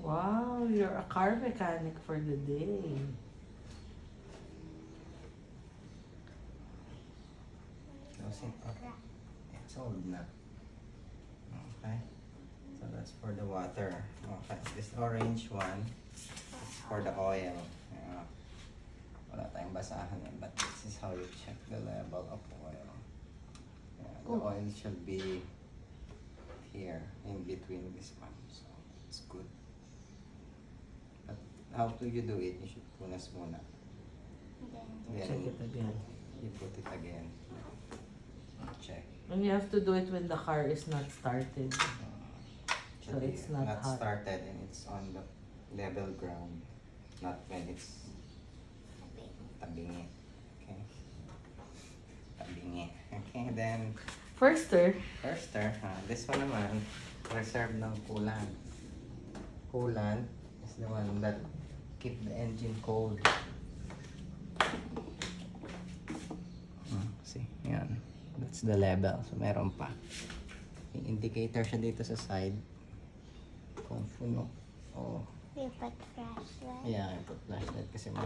Wow, you're a car mechanic for the day. Close it up. It's old na. Okay. So that's for the water. Okay. This orange one is for the oil. Wala tayong basahan yan, but this is how you check the level of oil. The Oh. oil should be here, in between this one. So, it's good. But how do you do it? You should punas muna. Then, Check it again. you put it again. Check. And you have to do it when the car is not started. Should So be it's not hot. started and it's on the level ground. Not when it's tabingi. Okay. Tabingi. Okay, then Firster. firster, this one naman, reserve ng coolant. Coolant is the one that keep the engine cold. See, yan. That's the level. So, meron pa. May indicator siya dito sa side. Kung puno. Oh, We put flashlight. yeah, I put flashlight kasi may